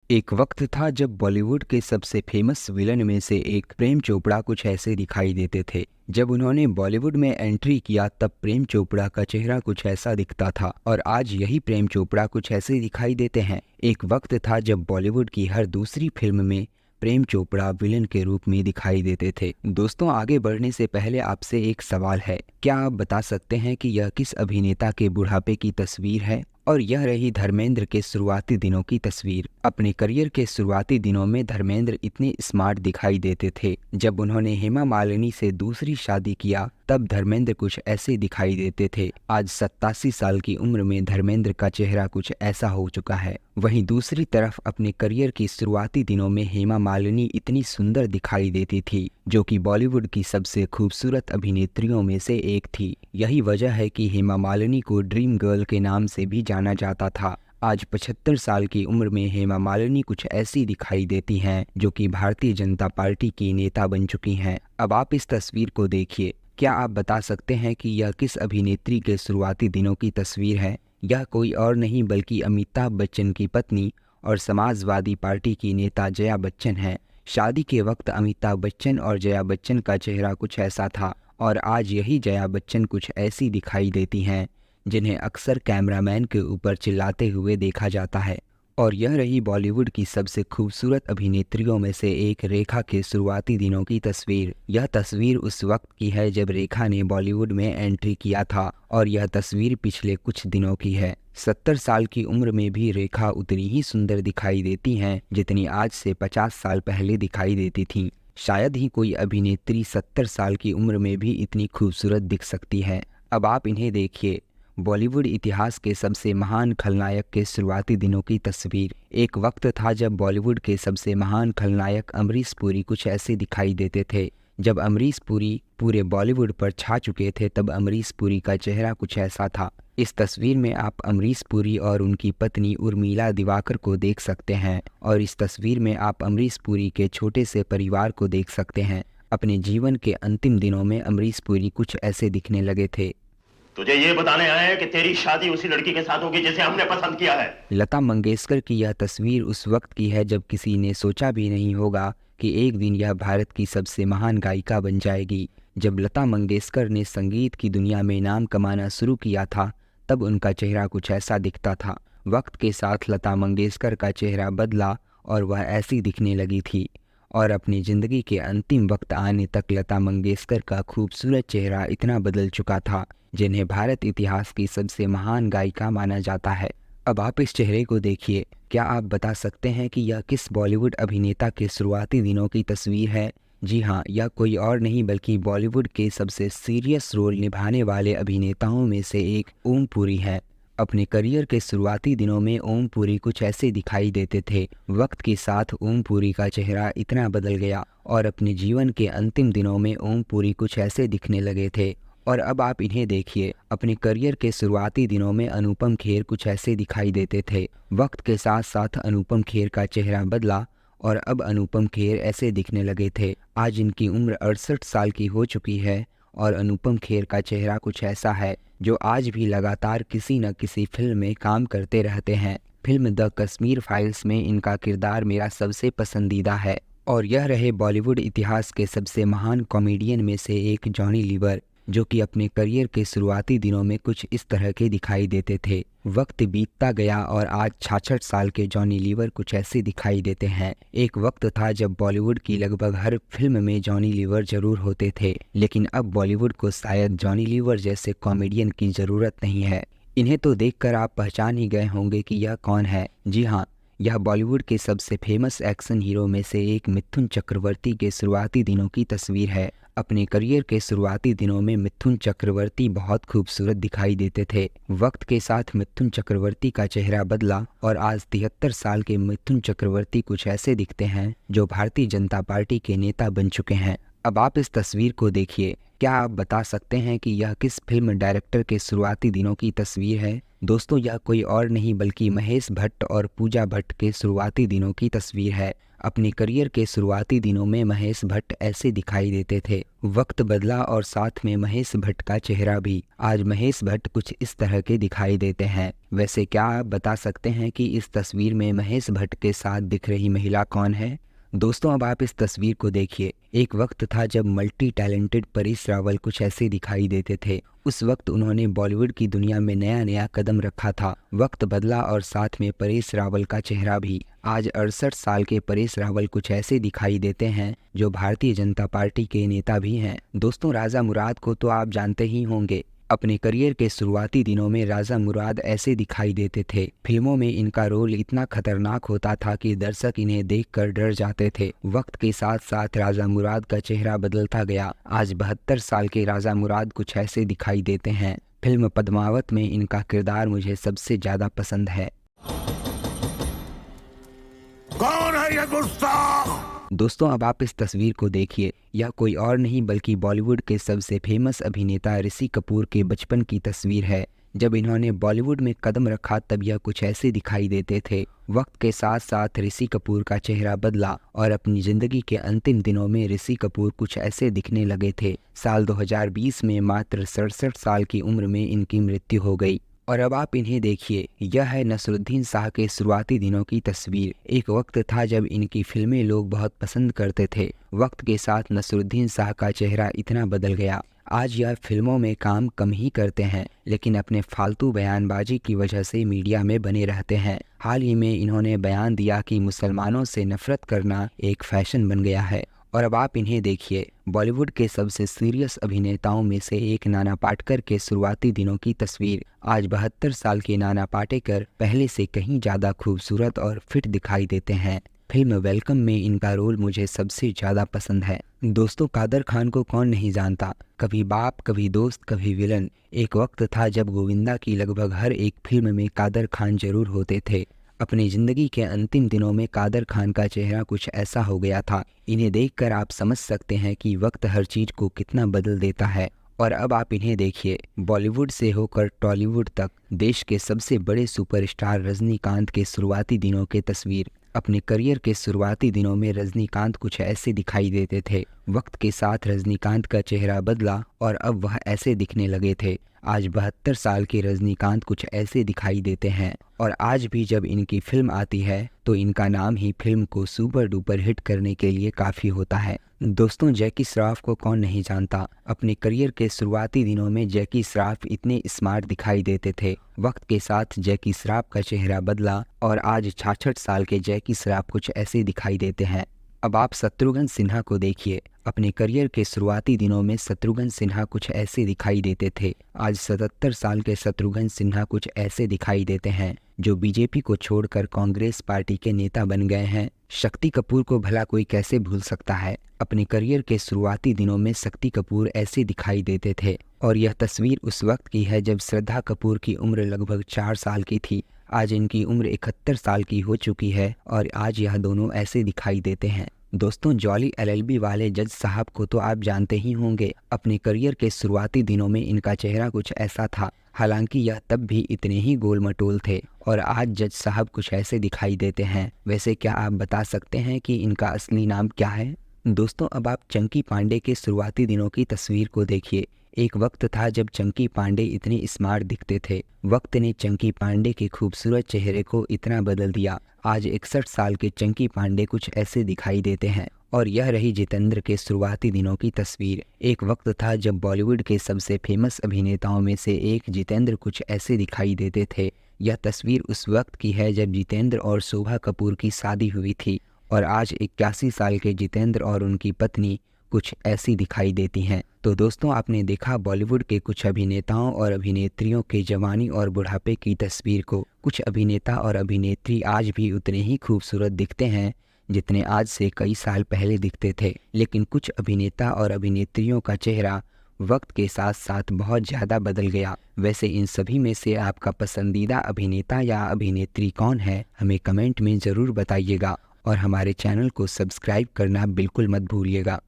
एक वक्त था जब बॉलीवुड के सबसे फेमस विलन में से एक प्रेम चोपड़ा कुछ ऐसे दिखाई देते थे। जब उन्होंने बॉलीवुड में एंट्री किया तब प्रेम चोपड़ा का चेहरा कुछ ऐसा दिखता था और आज यही प्रेम चोपड़ा कुछ ऐसे दिखाई देते हैं। एक वक्त था जब बॉलीवुड की हर दूसरी फिल्म में प्रेम चोपड़ा विलन के रूप में दिखाई देते थे। दोस्तों, आगे बढ़ने से पहले आपसे एक सवाल है, क्या आप बता सकते हैं कि यह किस अभिनेता के बुढ़ापे की तस्वीर है? और यह रही धर्मेंद्र के शुरुआती दिनों की तस्वीर। अपने करियर के शुरुआती दिनों में धर्मेंद्र इतने स्मार्ट दिखाई देते थे। जब उन्होंने हेमा मालिनी से दूसरी शादी किया तब धर्मेंद्र कुछ ऐसे दिखाई देते थे। आज 87 साल की उम्र में धर्मेंद्र का चेहरा कुछ ऐसा हो चुका है। वहीं दूसरी तरफ अपने करियर की शुरुआती दिनों में हेमा मालिनी इतनी सुंदर दिखाई देती थी, जो कि बॉलीवुड की सबसे खूबसूरत अभिनेत्रियों में से एक थी। यही वजह है कि हेमा मालिनी को ड्रीम गर्ल के नाम से भी जाना जाता था। आज 75 साल की उम्र में हेमा मालिनी कुछ ऐसी दिखाई देती हैं, जो कि भारतीय जनता पार्टी की नेता बन चुकी हैं। अब आप इस तस्वीर को देखिए, क्या आप बता सकते हैं कि यह किस अभिनेत्री के शुरुआती दिनों की तस्वीर है? यह कोई और नहीं बल्कि अमिताभ बच्चन की पत्नी और समाजवादी पार्टी की नेता जया बच्चन है। शादी के वक्त अमिताभ बच्चन और जया बच्चन का चेहरा कुछ ऐसा था और आज यही जया बच्चन कुछ ऐसी दिखाई देती हैं, जिन्हें अक्सर कैमरामैन के ऊपर चिल्लाते हुए देखा जाता है। और यह रही बॉलीवुड की सबसे खूबसूरत अभिनेत्रियों में से एक रेखा के शुरुआती दिनों की तस्वीर। यह तस्वीर उस वक्त की है जब रेखा ने बॉलीवुड में एंट्री किया था और यह तस्वीर पिछले कुछ दिनों की है। 70 साल की उम्र में भी रेखा उतनी ही सुंदर दिखाई देती हैं जितनी आज से 50 साल पहले दिखाई देती थीं। शायद ही कोई अभिनेत्री 70 साल की उम्र में भी इतनी खूबसूरत दिख सकती है। अब आप इन्हें देखिए, बॉलीवुड इतिहास के सबसे महान खलनायक के शुरुआती दिनों की तस्वीर। एक वक्त था जब बॉलीवुड के सबसे महान खलनायक अमरीश पुरी कुछ ऐसे दिखाई देते थे। जब अमरीश पुरी पूरे बॉलीवुड पर छा चुके थे तब अमरीश पुरी का चेहरा कुछ ऐसा था। इस तस्वीर में आप अमरीश पुरी और उनकी पत्नी उर्मिला दिवाकर को देख सकते हैं और इस तस्वीर में आप अमरीश पुरी के छोटे से परिवार को देख सकते हैं। अपने जीवन के अंतिम दिनों में अमरीश पुरी कुछ ऐसे दिखने लगे थे। तुझे ये बताने आए हैं कि तेरी शादी उसी लड़की के साथ होगी जिसे हमने पसंद किया है। लता मंगेशकर की यह तस्वीर उस वक्त की है जब किसी ने सोचा भी नहीं होगा कि एक दिन यह भारत की सबसे महान गायिका बन जाएगी। जब लता मंगेशकर ने संगीत की दुनिया में नाम कमाना शुरू किया था तब उनका चेहरा कुछ ऐसा दिखता था। वक्त के साथ लता मंगेशकर का चेहरा बदला और वह ऐसी दिखने लगी थी और अपनी ज़िंदगी के अंतिम वक्त आने तक लता मंगेशकर का खूबसूरत चेहरा इतना बदल चुका था जिन्हें भारत इतिहास की सबसे महान गायिका माना जाता है। अब आप इस चेहरे को देखिए, क्या आप बता सकते हैं कि यह किस बॉलीवुड अभिनेता के शुरुआती दिनों की तस्वीर है? जी हाँ, यह कोई और नहीं बल्कि बॉलीवुड के सबसे सीरियस रोल निभाने वाले अभिनेताओं में से एक ओम पुरी है। अपने करियर के शुरुआती दिनों में ओम पुरी कुछ ऐसे दिखाई देते थे। वक्त के साथ ओम पुरी का चेहरा इतना बदल गया और अपने जीवन के अंतिम दिनों में ओम पुरी कुछ ऐसे दिखने लगे थे। और अब आप इन्हें देखिए, अपने करियर के शुरुआती दिनों में अनुपम खेर कुछ ऐसे दिखाई देते थे। वक्त के साथ साथ अनुपम खेर का चेहरा बदला और अब अनुपम खेर ऐसे दिखने लगे थे। आज इनकी उम्र 68 साल की हो चुकी है और अनुपम खेर का चेहरा कुछ ऐसा है जो आज भी लगातार किसी न किसी फिल्म में काम करते रहते हैं। फिल्म द कश्मीर फाइल्स में इनका किरदार मेरा सबसे पसंदीदा है। और यह रहे बॉलीवुड इतिहास के सबसे महान कॉमेडियन में से एक जॉनी लीवर, जो कि अपने करियर के शुरुआती दिनों में कुछ इस तरह के दिखाई देते थे। वक्त बीतता गया और आज 66 साल के जॉनी लीवर कुछ ऐसे दिखाई देते हैं। एक वक्त था जब बॉलीवुड की लगभग हर फिल्म में जॉनी लीवर जरूर होते थे, लेकिन अब बॉलीवुड को शायद जॉनी लीवर जैसे कॉमेडियन की ज़रूरत नहीं है। इन्हें तो देखकर आप पहचान ही गए होंगे कि यह कौन है। जी हाँ, यह बॉलीवुड के सबसे फेमस एक्शन हीरो में से एक मिथुन चक्रवर्ती के शुरुआती दिनों की तस्वीर है। अपने करियर के शुरुआती दिनों में मिथुन चक्रवर्ती बहुत खूबसूरत दिखाई देते थे। वक्त के साथ मिथुन चक्रवर्ती का चेहरा बदला और आज 73 साल के मिथुन चक्रवर्ती कुछ ऐसे दिखते हैं जो भारतीय जनता पार्टी के नेता बन चुके हैं। अब आप इस तस्वीर को देखिए, क्या आप बता सकते हैं कि यह किस फिल्म डायरेक्टर के शुरुआती दिनों की तस्वीर है? दोस्तों, यह कोई और नहीं बल्कि महेश भट्ट और पूजा भट्ट के शुरुआती दिनों की तस्वीर है। अपने करियर के शुरुआती दिनों में महेश भट्ट ऐसे दिखाई देते थे। वक्त बदला और साथ में महेश भट्ट का चेहरा भी। आज महेश भट्ट कुछ इस तरह के दिखाई देते हैं। वैसे क्या आप बता सकते हैं कि इस तस्वीर में महेश भट्ट के साथ दिख रही महिला कौन है? दोस्तों अब आप इस तस्वीर को देखिए। एक वक्त था जब मल्टी टैलेंटेड परेश रावल कुछ ऐसे दिखाई देते थे। उस वक्त उन्होंने बॉलीवुड की दुनिया में नया नया कदम रखा था। वक्त बदला और साथ में परेश रावल का चेहरा भी। आज 68 साल के परेश रावल कुछ ऐसे दिखाई देते हैं जो भारतीय जनता पार्टी के नेता भी हैं। दोस्तों राजा मुराद को तो आप जानते ही होंगे। अपने करियर के शुरुआती दिनों में राजा मुराद ऐसे दिखाई देते थे। फिल्मों में इनका रोल इतना खतरनाक होता था कि दर्शक इन्हें देखकर डर जाते थे। वक्त के साथ साथ राजा मुराद का चेहरा बदलता गया। आज 72 साल के राजा मुराद कुछ ऐसे दिखाई देते हैं। फिल्म पद्मावत में इनका किरदार मुझे सबसे ज्यादा पसंद है। कौन है ये गुस्ताख? दोस्तों अब आप इस तस्वीर को देखिए। यह कोई और नहीं बल्कि बॉलीवुड के सबसे फेमस अभिनेता ऋषि कपूर के बचपन की तस्वीर है। जब इन्होंने बॉलीवुड में कदम रखा तब यह कुछ ऐसे दिखाई देते थे। वक्त के साथ साथ ऋषि कपूर का चेहरा बदला और अपनी जिंदगी के अंतिम दिनों में ऋषि कपूर कुछ ऐसे दिखने लगे थे। साल 2020 में मात्र 67 साल की उम्र में इनकी मृत्यु हो गई। और अब आप इन्हें देखिए। यह है नसरुद्दीन शाह के शुरुआती दिनों की तस्वीर। एक वक्त था जब इनकी फिल्में लोग बहुत पसंद करते थे। वक्त के साथ नसरुद्दीन शाह का चेहरा इतना बदल गया। आज यह फिल्मों में काम कम ही करते हैं लेकिन अपने फालतू बयानबाजी की वजह से मीडिया में बने रहते हैं। हाल ही में इन्होंने बयान दिया कि मुसलमानों से नफरत करना एक फैशन बन गया है। और अब आप इन्हें देखिए। बॉलीवुड के सबसे सीरियस अभिनेताओं में से एक नाना पाटेकर के शुरुआती दिनों की तस्वीर। आज 72 साल के नाना पाटेकर पहले से कहीं ज्यादा खूबसूरत और फिट दिखाई देते हैं। फिल्म वेलकम में इनका रोल मुझे सबसे ज्यादा पसंद है। दोस्तों कादर खान को कौन नहीं जानता। कभी बाप, कभी दोस्त, कभी विलन। एक वक्त था जब गोविंदा की लगभग हर एक फिल्म में कादर खान जरूर होते थे। अपनी जिंदगी के अंतिम दिनों में कादर खान का चेहरा कुछ ऐसा हो गया था। इन्हें देखकर आप समझ सकते हैं कि वक्त हर चीज को कितना बदल देता है। और अब आप इन्हें देखिए। बॉलीवुड से होकर टॉलीवुड तक देश के सबसे बड़े सुपरस्टार रजनीकांत के शुरुआती दिनों की तस्वीर। अपने करियर के शुरुआती दिनों में रजनीकांत कुछ ऐसे दिखाई देते थे। वक्त के साथ रजनीकांत का चेहरा बदला और अब वह ऐसे दिखने लगे थे। आज 72 साल के रजनीकांत कुछ ऐसे दिखाई देते हैं और आज भी जब इनकी फिल्म आती है तो इनका नाम ही फिल्म को सुपर डुपर हिट करने के लिए काफ़ी होता है। दोस्तों जैकी श्रॉफ को कौन नहीं जानता। अपने करियर के शुरुआती दिनों में जैकी श्रॉफ इतने स्मार्ट दिखाई देते थे। वक्त के साथ जैकी श्रॉफ का चेहरा बदला और आज 66 साल के जैकी श्रॉफ कुछ ऐसे दिखाई देते हैं। अब आप शत्रुघ्न सिन्हा को देखिए। अपने करियर के शुरुआती दिनों में शत्रुघ्न सिन्हा कुछ ऐसे दिखाई देते थे। आज 77 साल के शत्रुघ्न सिन्हा कुछ ऐसे दिखाई देते हैं जो बीजेपी को छोड़कर कांग्रेस पार्टी के नेता बन गए हैं। शक्ति कपूर को भला कोई कैसे भूल सकता है। अपने करियर के शुरुआती दिनों में शक्ति कपूर ऐसे दिखाई देते थे और यह तस्वीर उस वक्त की है जब श्रद्धा कपूर की उम्र लगभग 4 साल की थी। आज इनकी उम्र 71 साल की हो चुकी है और आज यह दोनों ऐसे दिखाई देते हैं। दोस्तों जॉली एलएलबी वाले जज साहब को तो आप जानते ही होंगे। अपने करियर के शुरुआती दिनों में इनका चेहरा कुछ ऐसा था। हालांकि यह तब भी इतने ही गोल मटोल थे और आज जज साहब कुछ ऐसे दिखाई देते हैं। वैसे क्या आप बता सकते हैं कि इनका असली नाम क्या है? दोस्तों अब आप चंकी पांडे के शुरुआती दिनों की तस्वीर को देखिए। एक वक्त था जब चंकी पांडे इतने स्मार्ट दिखते थे। वक्त ने चंकी पांडे के खूबसूरत चेहरे को इतना बदल दिया। आज 61 साल के चंकी पांडे कुछ ऐसे दिखाई देते हैं। और यह रही जितेंद्र के शुरुआती दिनों की तस्वीर। एक वक्त था जब बॉलीवुड के सबसे फेमस अभिनेताओं में से एक जितेंद्र कुछ ऐसे दिखाई देते थे। यह तस्वीर उस वक्त की है जब जितेंद्र और शोभा कपूर की शादी हुई थी और आज 81 साल के जितेंद्र और उनकी पत्नी कुछ ऐसी दिखाई देती हैं। तो दोस्तों आपने देखा बॉलीवुड के कुछ अभिनेताओं और अभिनेत्रियों के जवानी और बुढ़ापे की तस्वीर को। कुछ अभिनेता और अभिनेत्री आज भी उतने ही खूबसूरत दिखते हैं जितने आज से कई साल पहले दिखते थे। लेकिन कुछ अभिनेता और अभिनेत्रियों का चेहरा वक्त के साथ साथ बहुत ज़्यादा बदल गया। वैसे इन सभी में से आपका पसंदीदा अभिनेता या अभिनेत्री कौन है, हमें कमेंट में ज़रूर बताइएगा और हमारे चैनल को सब्सक्राइब करना बिल्कुल मत भूलिएगा।